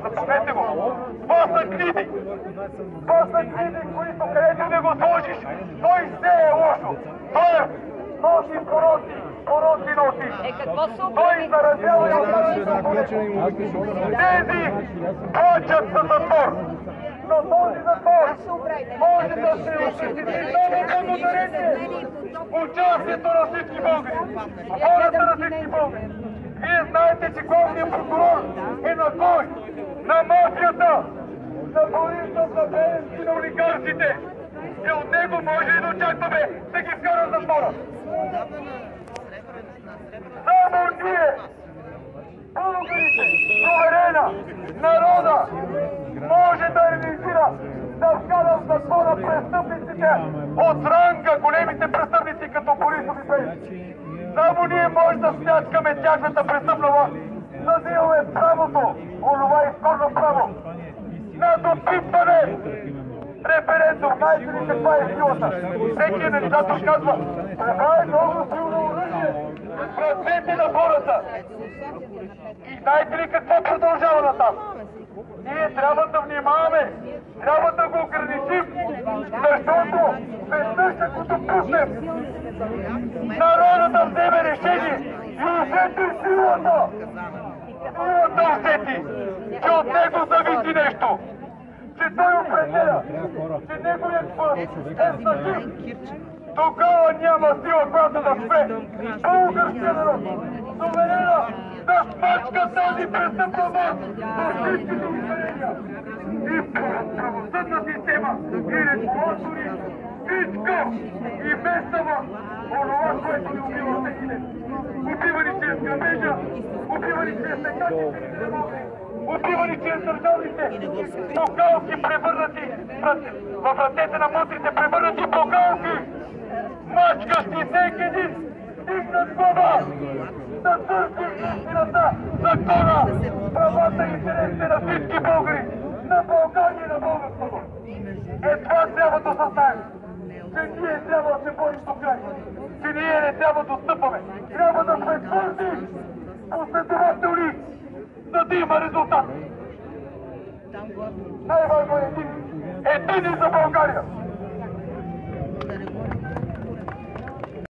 запомнете го. Това са книги. Това са книги, които където не го сложиш, той все е лошо. Той носи пороци носи. Какво се Той заразява и оказва тези плачат за затвор. Но този затвор може да се осъществи много благодарение участието на всички българи, хората на всички българи. Вие знаете, че главният прокурор е на кой? На мафията, на Борисов, на Беленски, на олигарсите. И от него може и да очакваме да ги вкара в затвора. Само ние, българите, суверена, народа, може да реализира, да вкара в затвора престъпниците от ранга, големите престъпници като Борисов и Беленски. Само ние може да смяткаме тяхната престъпна власт, за да имаме правото, онова изконно право, на допитване. Референдум, знаете ли каква е силата? Всеки анализатор казва, това е много силно оръжие в ръцете на хората. И знаете ли какво продължава натам? Ние трябва да внимаваме, трябва да го ограничим, защото веднъж ако допуснем народа да вземе решение и усети силата, усети, че от него зависи нещо, че той определя, че неговият път е значим, тогава няма сила, която да спре българския народ, суверена, да смачка тази престъпна власт до всичките измерения. И правосъдна система, и регулатори, всичко, и местава, онова, което ни убива всеки ден. Убива ни чрез грабежа, убива ни чрез секачите, убива ни чрез държавните бокалки, превърнати в ръцете на мутрите, превърнати бокалки, мачкащи всеки един, дигнат глава, да търси истината, закона, правата и интересите на всички българи, на България и на българството. Това трябва да съзнаем, че ние трябва да се борим до край, че ние не трябва да отстъпваме, трябва да сме твърди, последователни, за да има резултат. Най-важно е един за България.